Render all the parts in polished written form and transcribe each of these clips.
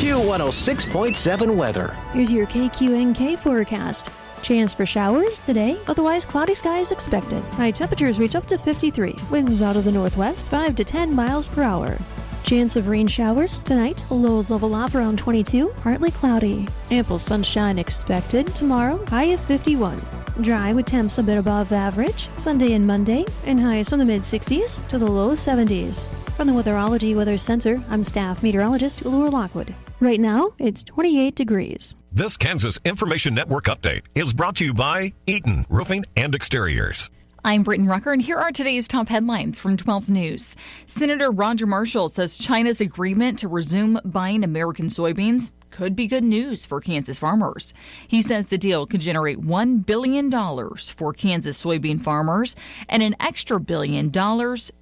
Q106.7 weather. Here's your KQNK forecast. Chance for showers today, otherwise cloudy skies expected. High temperatures reach up to 53. Winds out of the northwest, 5 to 10 miles per hour. Chance of rain showers tonight. Lows level off around 22, partly cloudy. Ample sunshine expected tomorrow, high of 51. Dry with temps a bit above average Sunday and Monday, and highs from the mid-60s to the low 70s. From the Weatherology Weather Center, I'm staff meteorologist Laura Lockwood. Right now, it's 28 degrees. This Kansas Information Network update is brought to you by Eaton Roofing and Exteriors. I'm Britton Rucker, and here are today's top headlines from 12 News. Senator Roger Marshall says China's agreement to resume buying American soybeans could be good news for Kansas farmers. He says the deal could generate $1 billion for Kansas soybean farmers and an extra $1 billion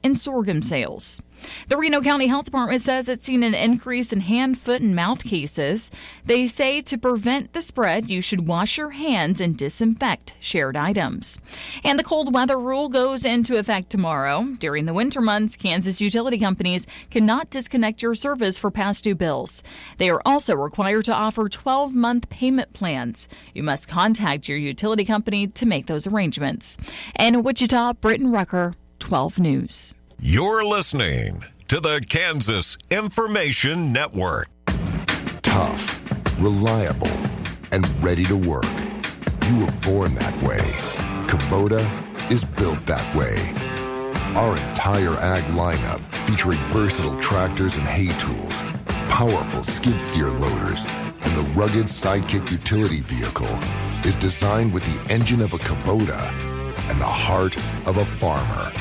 in sorghum sales. The Reno County Health Department says it's seen an increase in hand, foot, and mouth cases. They say to prevent the spread, you should wash your hands and disinfect shared items. And the cold weather rule goes into effect tomorrow. During the winter months, Kansas utility companies cannot disconnect your service for past due bills. They are also required to offer 12-month payment plans. You must contact your utility company to make those arrangements. And in Wichita, Britton Rucker, 12 News. You're listening to the Kansas Information Network. Tough, reliable, and ready to work. You were born that way. Kubota is built that way. Our entire ag lineup, featuring versatile tractors and hay tools, powerful skid steer loaders, and the rugged Sidekick utility vehicle, is designed with the engine of a Kubota and the heart of a farmer.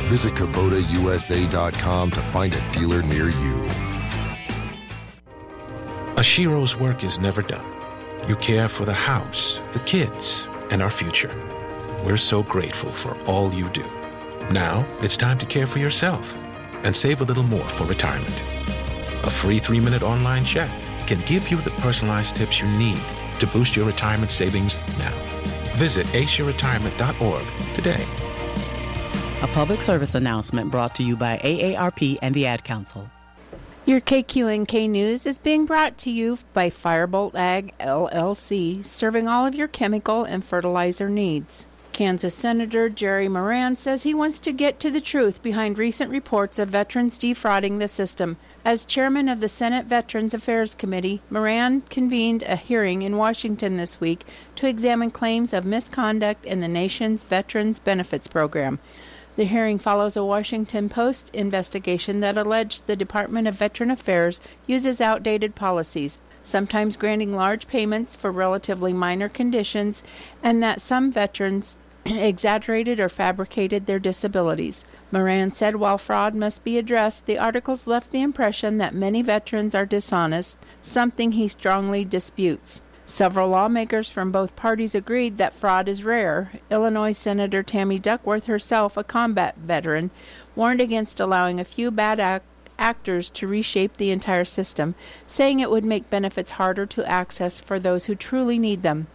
Visit KubotaUSA.com to find a dealer near you. Ashiro's work is never done. You care for the house, the kids, and our future. We're so grateful for all you do. Now it's time to care for yourself and save a little more for retirement. A free 3-minute online check can give you the personalized tips you need to boost your retirement savings now. Visit aceyourretirement.org today. A public service announcement brought to you by AARP and the Ad Council. Your KQNK News is being brought to you by Firebolt Ag LLC, serving all of your chemical and fertilizer needs. Kansas Senator Jerry Moran says he wants to get to the truth behind recent reports of veterans defrauding the system. As chairman of the Senate Veterans Affairs Committee, Moran convened a hearing in Washington this week to examine claims of misconduct in the nation's Veterans Benefits Program. The hearing follows a Washington Post investigation that alleged the Department of Veteran Affairs uses outdated policies, sometimes granting large payments for relatively minor conditions, and that some veterans exaggerated or fabricated their disabilities. Moran said while fraud must be addressed, the articles left the impression that many veterans are dishonest, something he strongly disputes. Several lawmakers from both parties agreed that fraud is rare. Illinois Senator Tammy Duckworth, herself a combat veteran, warned against allowing a few bad actors to reshape the entire system, saying it would make benefits harder to access for those who truly need them.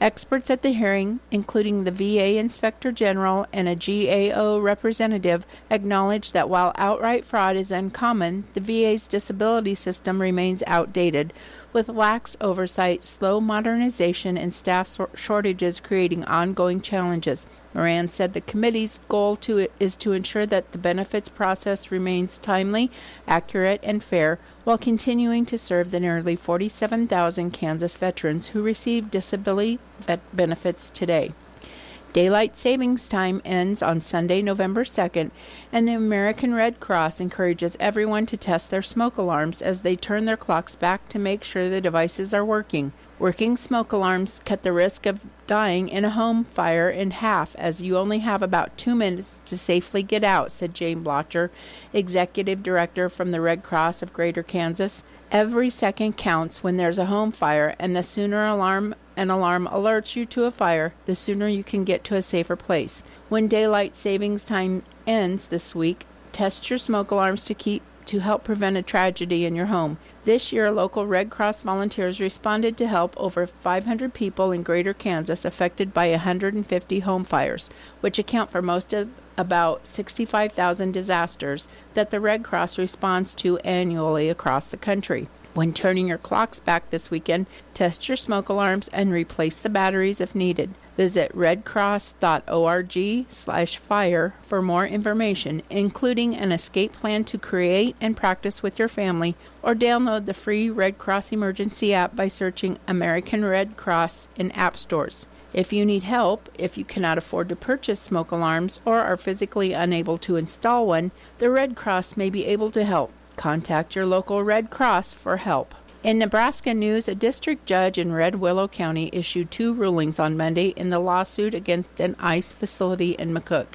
Experts at the hearing, including the VA Inspector General and a GAO representative, acknowledged that while outright fraud is uncommon, the VA's disability system remains outdated, with lax oversight, slow modernization, and staff shortages creating ongoing challenges. Moran said the committee's goal is to ensure that the benefits process remains timely, accurate, and fair, while continuing to serve the nearly 47,000 Kansas veterans who receive disability benefits today. Daylight savings time ends on Sunday, November 2nd, and the American Red Cross encourages everyone to test their smoke alarms as they turn their clocks back to make sure the devices are working. Working smoke alarms cut the risk of dying in a home fire in half, as you only have about 2 minutes to safely get out, said Jane Blocher, Executive Director from the Red Cross of Greater Kansas. Every second counts when there's a home fire, and the sooner an alarm alerts you to a fire, the sooner you can get to a safer place. When daylight savings time ends this week, test your smoke alarms to help prevent a tragedy in your home. This year, local Red Cross volunteers responded to help over 500 people in Greater Kansas affected by 150 home fires, which account for most of about 65,000 disasters that the Red Cross responds to annually across the country. When turning your clocks back this weekend, test your smoke alarms and replace the batteries if needed. Visit redcross.org/fire for more information, including an escape plan to create and practice with your family, or download the free Red Cross Emergency app by searching American Red Cross in app stores. If you need help, if you cannot afford to purchase smoke alarms or are physically unable to install one, the Red Cross may be able to help. Contact your local Red Cross for help. In Nebraska news, a district judge in Red Willow County issued 2 rulings on Monday in the lawsuit against an ICE facility in McCook.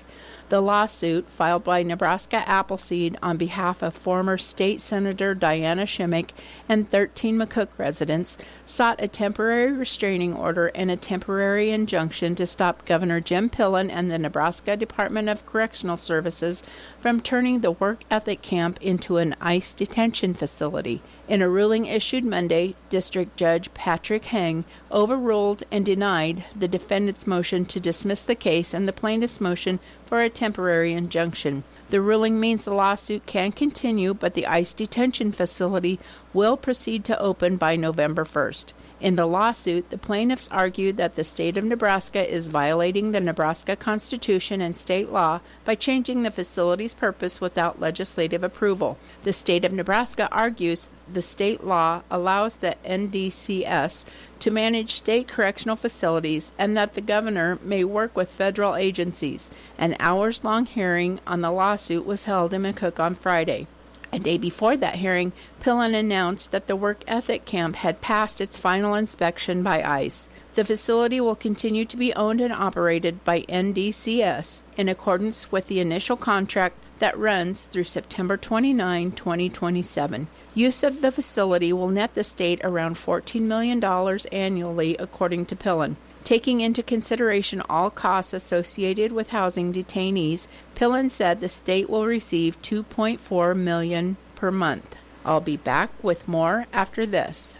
The lawsuit, filed by Nebraska Appleseed on behalf of former State Senator Diana Shimmick and 13 McCook residents, sought a temporary restraining order and a temporary injunction to stop Governor Jim Pillen and the Nebraska Department of Correctional Services from turning the work ethic camp into an ICE detention facility. In a ruling issued Monday, District Judge Patrick Heng overruled and denied the defendant's motion to dismiss the case and the plaintiff's motion for a temporary injunction. The ruling means the lawsuit can continue, but the ICE detention facility will proceed to open by November 1st. In the lawsuit, the plaintiffs argued that the state of Nebraska is violating the Nebraska Constitution and state law by changing the facility's purpose without legislative approval. The state of Nebraska argues the state law allows the NDCS to manage state correctional facilities and that the governor may work with federal agencies. An hours-long hearing on the lawsuit was held in McCook on Friday. A day before that hearing, Pillen announced that the work ethic camp had passed its final inspection by ICE. The facility will continue to be owned and operated by NDCS in accordance with the initial contract that runs through September 29, 2027. Use of the facility will net the state around $14 million annually, according to Pillen. Taking into consideration all costs associated with housing detainees, Pillen said the state will receive $2.4 million per month. I'll be back with more after this.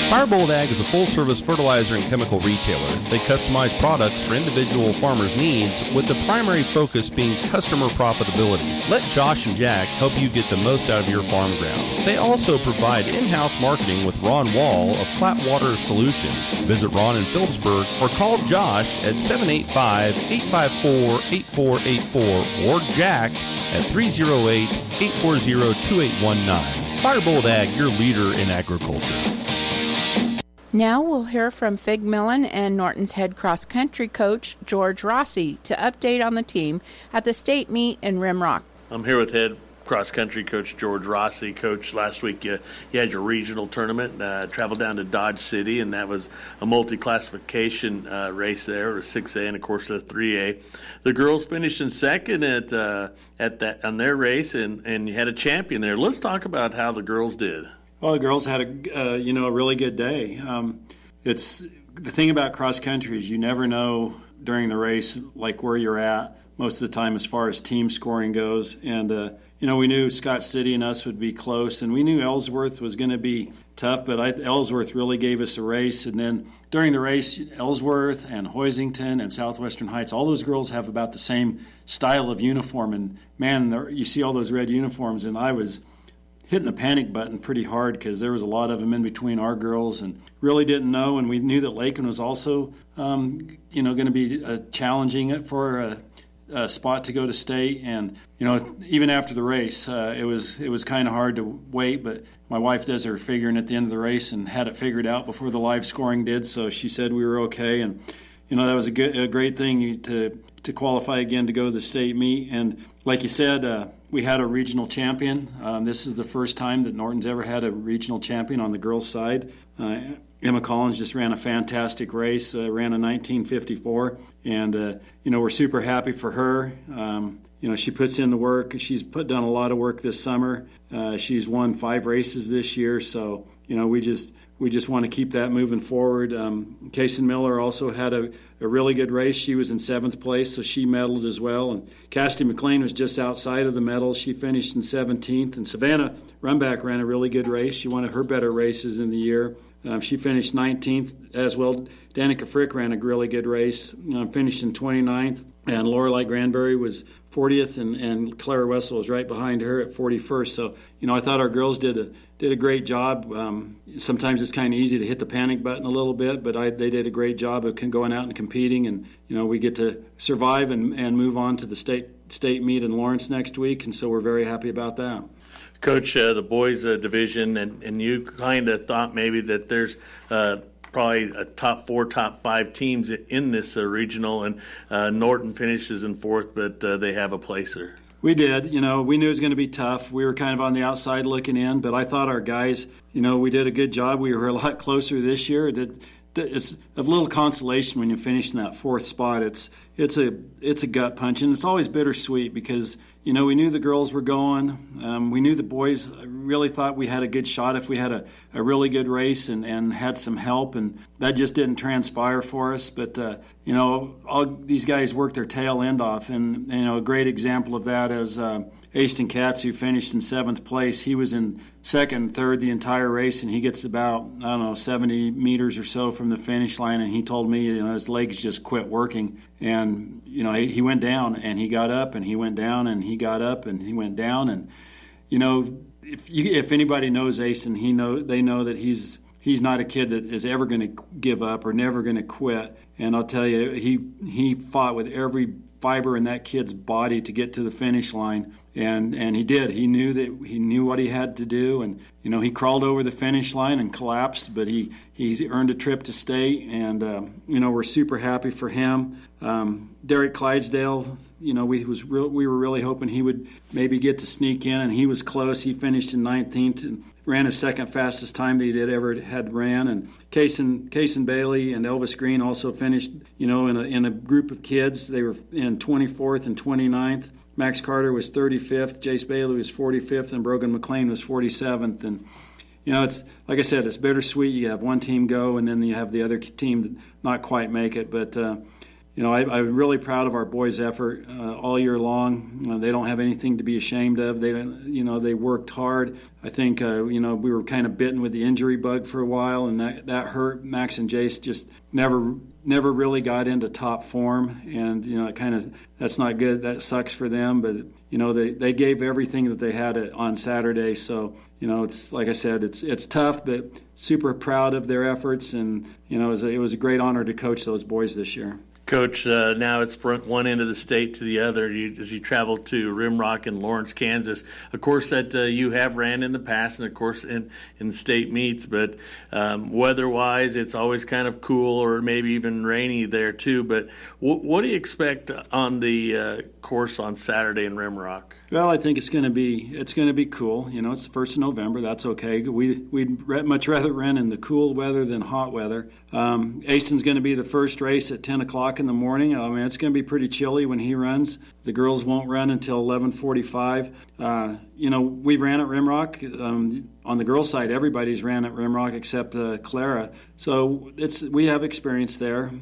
Firebolt Ag is a full-service fertilizer and chemical retailer. They customize products for individual farmers' needs, with the primary focus being customer profitability. Let Josh and Jack help you get the most out of your farm ground. They also provide in-house marketing with Ron Wall of Flatwater Solutions. Visit Ron in Phillipsburg or call Josh at 785-854-8484 or Jack at 308-840-2819. Firebolt Ag, your leader in agriculture. Now we'll hear from Fig Millen and Norton's head cross-country coach, George Rossi, to update on the team at the state meet in Rim Rock. I'm here with head cross-country coach George Rossi. Coach, last week you had your regional tournament, traveled down to Dodge City, and that was a multi-classification race there, or 6A and, of course, a 3A. The girls finished in second at that on their race, and you had a champion there. Let's talk about how the girls did. Well, the girls had a really good day. It's the thing about cross country is you never know during the race like where you're at most of the time as far as team scoring goes. And we knew Scott City and us would be close, and we knew Ellsworth was going to be tough. But Ellsworth really gave us a race. And then during the race, Ellsworth and Hoisington and Southwestern Heights, all those girls have about the same style of uniform. And man, you see all those red uniforms, and I was hitting the panic button pretty hard because there was a lot of them in between our girls and really didn't know. And we knew that Lakin was also, going to be challenging it for a spot to go to state. And, even after the race, it was kind of hard to wait. But my wife does her figuring at the end of the race and had it figured out before the live scoring did. So she said we were okay. And, that was a great thing to qualify again to go to the state meet. And like you said, we had a regional champion. This is the first time that Norton's ever had a regional champion on the girls' side. Emma Collins just ran a fantastic race, ran a 1954, and we're super happy for her. She puts in the work. She's done a lot of work this summer. She's won 5 races this year, so we just want to keep that moving forward. Kaysen Miller also had a really good race. She was in 7th place, so she medaled as well. And Cassidy McLean was just outside of the medal. She finished in 17th. And Savannah Runback ran a really good race. She won one of her better races in the year. She finished 19th as well. Danica Frick ran a really good race, finished in 29th. And Lorelei Granberry was 40th, and Clara Wessel was right behind her at 41st. So, I thought our girls did a great job. Sometimes it's kind of easy to hit the panic button a little bit, but they did a great job of going out and competing. And, we get to survive and move on to the state meet in Lawrence next week, and so we're very happy about that. Coach, the boys division, and you kind of thought maybe that there's probably a top 4, top 5 teams in this regional, and Norton finishes in 4th, but they have a placer. We did. We knew it was going to be tough. We were kind of on the outside looking in, but I thought our guys, we did a good job. We were a lot closer this year. It's a little consolation when you finish in that 4th spot. It's a gut punch, and it's always bittersweet because we knew the girls were going. We knew the boys really thought we had a good shot if we had a really good race and had some help, and that just didn't transpire for us. But all these guys worked their tail end off, and a great example of that is Aston Katz, who finished in 7th place. He was in 2nd and 3rd the entire race, and he gets about 70 meters or so from the finish line, and he told me his legs just quit working, and he went down and he got up, and he went down and he got up and he went down, and if anybody knows Aston, they know that he's not a kid that is ever going to give up or never going to quit. And I'll tell you, he fought with every fiber in that kid's body to get to the finish line, and he did. He knew what he had to do, and he crawled over the finish line and collapsed, but he earned a trip to state, and we're super happy for him. Derek Clydesdale, we were really hoping he would maybe get to sneak in, and he was close. He finished in 19th and ran his second fastest time that he ever had ran. And Kaysen Bailey and Elvis Green also finished, in a group of kids. They were in 24th and 29th. Max Carter was 35th. Jace Bailey was 45th, and Brogan McLean was 47th. And it's like I said, it's bittersweet. You have one team go, and then you have the other team not quite make it, but. I'm really proud of our boys' effort all year long. They don't have anything to be ashamed of. They worked hard. I think, we were kind of bitten with the injury bug for a while, and that hurt. Max and Jace just never really got into top form, and that's not good. That sucks for them, but they gave everything that they had on Saturday. So it's like I said, it's tough, but super proud of their efforts, and it was a great honor to coach those boys this year. Coach, now it's from one end of the state to the other as you travel to Rimrock and Lawrence, Kansas. Of course, that you have ran in the past, and of course in the state meets, but weather-wise, it's always kind of cool or maybe even rainy there too. But what do you expect on the course on Saturday in Rimrock? Well, I think it's going to be cool. It's the 1st of November. That's okay. We'd much rather run in the cool weather than hot weather. Aston's going to be the first race at 10 o'clock in the morning. I mean, it's going to be pretty chilly when he runs. The girls won't run until 11:45. We ran at Rimrock. On the girls' side, everybody's ran at Rimrock except Clara. So we have experience there.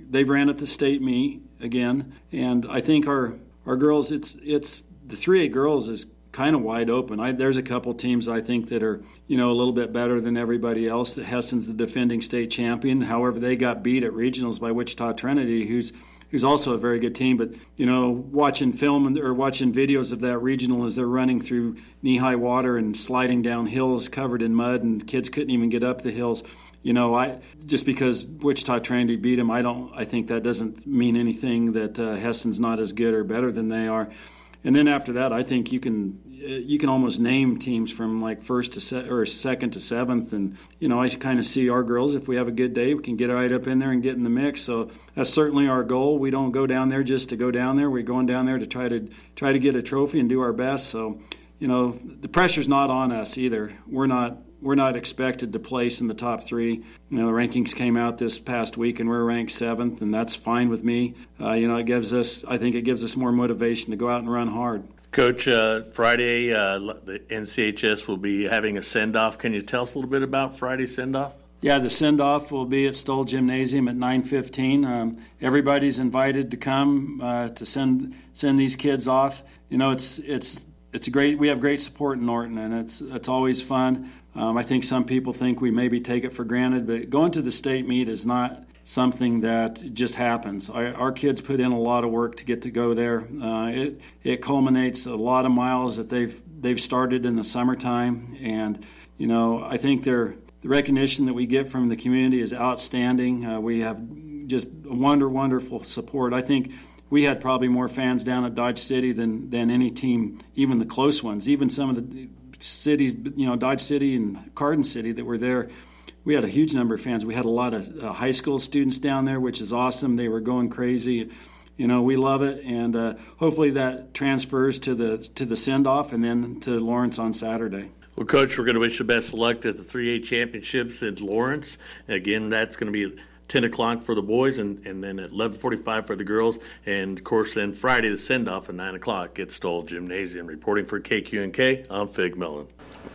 They've ran at the state meet again, and I think our girls, it's the 3A girls is kind of wide open. There's a couple teams I think that are a little bit better than everybody else. Hesston's the defending state champion. However, they got beat at regionals by Wichita Trinity, who's also a very good team. But watching film or watching videos of that regional as they're running through knee-high water and sliding down hills covered in mud, and kids couldn't even get up the hills. Just because Wichita Trinity beat them, I think that doesn't mean anything that Hesston's not as good or better than they are. And then after that, I think you can almost name teams from like 1st to or 2nd to 7th, and I kind of see our girls, if we have a good day, we can get right up in there and get in the mix. So that's certainly our goal. We don't go down there just to go down there. We're going down there to try to get a trophy and do our best. So the pressure's not on us either. We're not expected to place in the top 3. The rankings came out this past week, and we're ranked 7th, and that's fine with me. I think it gives us more motivation to go out and run hard. Coach, Friday, the NCHS will be having a send-off. Can you tell us a little bit about Friday's send-off? Yeah, the send-off will be at Stoll Gymnasium at 9:15. Everybody's invited to come to send these kids off. It's We have great support in Norton, and it's always fun. I think some people think we maybe take it for granted, but going to the state meet is not something that just happens. Our kids put in a lot of work to get to go there. It culminates a lot of miles that they've started in the summertime, and I think the recognition that we get from the community is outstanding. We have just wonderful support. I think we had probably more fans down at Dodge City than any team, even the close ones, even some of the cities, Dodge City and Carden City that were there. We had a huge number of fans. We had a lot of high school students down there, which is awesome. They were going crazy. We love it, and hopefully that transfers to the send-off and then to Lawrence on Saturday. Well, Coach, we're going to wish you best of luck at the 3A championships in Lawrence. Again, that's going to be 10 o'clock for the boys and then at 11:45 for the girls. And, of course, then Friday the send-off at 9 o'clock at Stoll Gymnasium. Reporting for KQNK, I'm Fig Millen.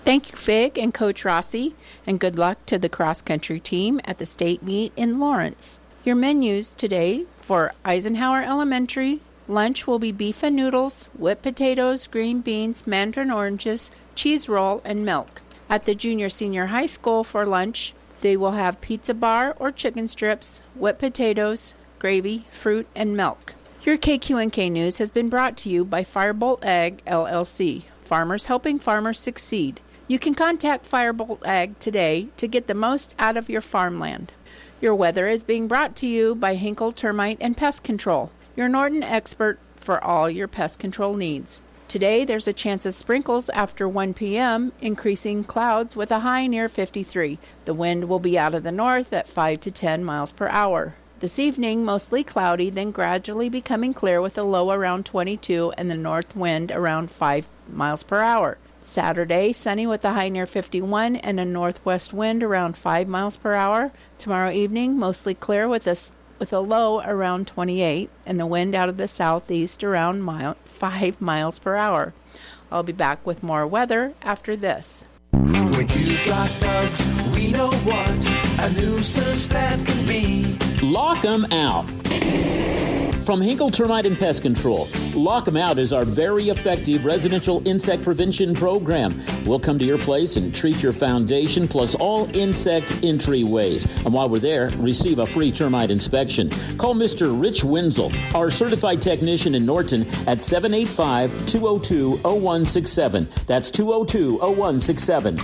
Thank you, Fig and Coach Rossi, and good luck to the cross-country team at the state meet in Lawrence. Your menus today for Eisenhower Elementary: lunch will be beef and noodles, whipped potatoes, green beans, mandarin oranges, cheese roll, and milk. At the junior-senior high school for lunch, they will have pizza bar or chicken strips, whipped potatoes, gravy, fruit, and milk. Your KQNK News has been brought to you by Firebolt Ag, LLC, farmers helping farmers succeed. You can contact Firebolt Ag today to get the most out of your farmland. Your weather is being brought to you by Hinkle Termite and Pest Control, your Norton expert for all your pest control needs. Today, there's a chance of sprinkles after 1 p.m., increasing clouds with a high near 53. The wind will be out of the north at 5 to 10 miles per hour. This evening, mostly cloudy, then gradually becoming clear with a low around 22 and the north wind around 5 miles per hour. Saturday, sunny with a high near 51 and a northwest wind around 5 miles per hour. Tomorrow evening, mostly clear with a low around 28 and the wind out of the southeast around 5 miles per hour. I'll be back with more weather after this. When you've got bugs, we know what a nuisance that can be. Lock 'em out. From Hinkle Termite and Pest Control, Lock 'em Out is our very effective residential insect prevention program. We'll come to your place and treat your foundation plus all insect entryways. And while we're there, receive a free termite inspection. Call Mr. Rich Wenzel, our certified technician in Norton, at 785-202-0167. That's 202-0167.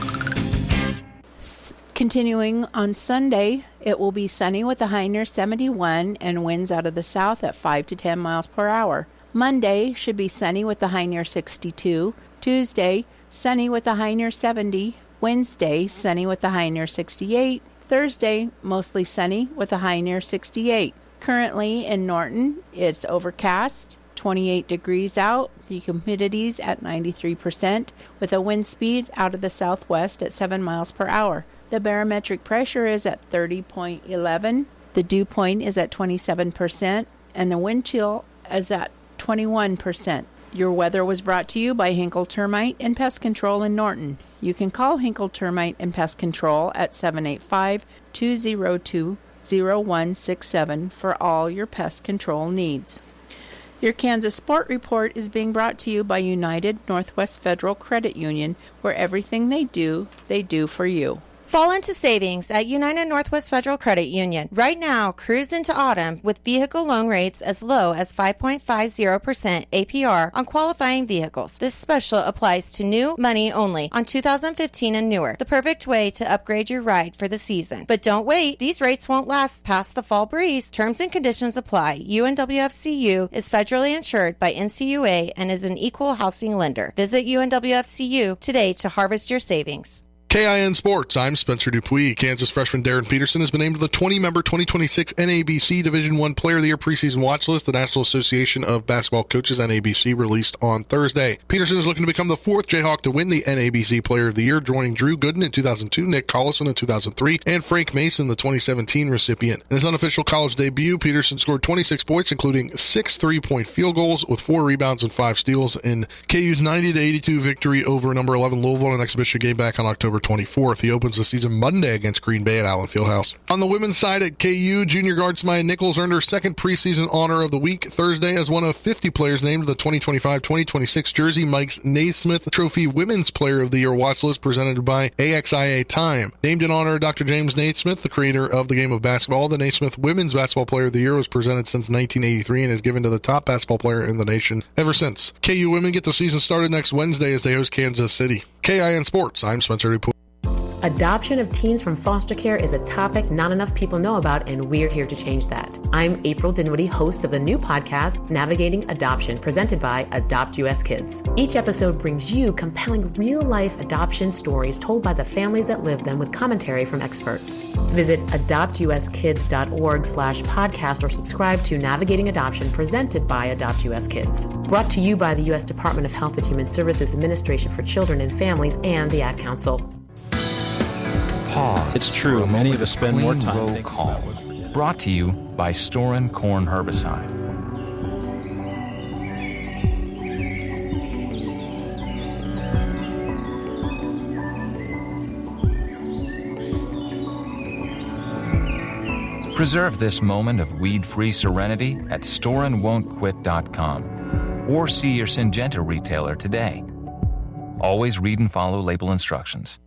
Continuing on Sunday, it will be sunny with a high near 71 and winds out of the south at 5 to 10 miles per hour. Monday should be sunny with a high near 62. Tuesday, sunny with a high near 70. Wednesday, sunny with a high near 68. Thursday, mostly sunny with a high near 68. Currently in Norton, it's overcast, 28 degrees out. The humidity's at 93% with a wind speed out of the southwest at 7 miles per hour. The barometric pressure is at 30.11. The dew point is at 27%, and the wind chill is at 21%. Your weather was brought to you by Hinkle Termite and Pest Control in Norton. You can call Hinkle Termite and Pest Control at 785-202-0167 for all your pest control needs. Your Kansas Sport Report is being brought to you by United Northwest Federal Credit Union, where everything they do for you. Fall into savings at United Northwest Federal Credit Union. Right now, cruise into autumn with vehicle loan rates as low as 5.50% APR on qualifying vehicles. This special applies to new money only on 2015 and newer. The perfect way to upgrade your ride for the season. But don't wait. These rates won't last past the fall breeze. Terms and conditions apply. UNWFCU is federally insured by NCUA and is an equal housing lender. Visit UNWFCU today to harvest your savings. KIN Sports, I'm Spencer Dupuis. Kansas freshman Darren Peterson has been named to the 20-member 2026 NABC Division I Player of the Year preseason watch list. The National Association of Basketball Coaches, NABC, released on Thursday. Peterson is looking to become the fourth Jayhawk to win the NABC Player of the Year, joining Drew Gooden in 2002, Nick Collison in 2003, and Frank Mason, the 2017 recipient. In his unofficial college debut, Peterson scored 26 points, including 6 3-point field goals with 4 rebounds and 5 steals in KU's 90-82 victory over number 11 Louisville in an exhibition game back on October October 24th. He opens the season Monday against Green Bay at Allen Fieldhouse. On the women's side at KU, junior guard Maya Nichols earned her second preseason honor of the week Thursday as one of 50 players named to the 2025-2026 Jersey Mike's Naismith Trophy Women's Player of the Year watch list presented by AXIA Time. Named in honor of Dr. James Naismith, the creator of the game of basketball, the Naismith Women's Basketball Player of the Year was presented since 1983 and is given to the top basketball player in the nation ever since. KU women get the season started next Wednesday as they host Kansas City. KIN Sports, I'm Spencer Dupuis. Adoption of teens from foster care is a topic not enough people know about, and we're here to change that. I'm April Dinwiddie, host of the new podcast, Navigating Adoption, presented by Adopt US Kids. Each episode brings you compelling real-life adoption stories told by the families that live them with commentary from experts. Visit adoptuskids.org/podcast or subscribe to Navigating Adoption, presented by Adopt US Kids. Brought to you by the U.S. Department of Health and Human Services Administration for Children and Families and the Ad Council. Pause. It's true. Many of us spend more time Roll Call. Brought to you by Storin Corn Herbicide. Preserve this moment of weed-free serenity at storeandwon'tquit.com or see your Syngenta retailer today. Always read and follow label instructions.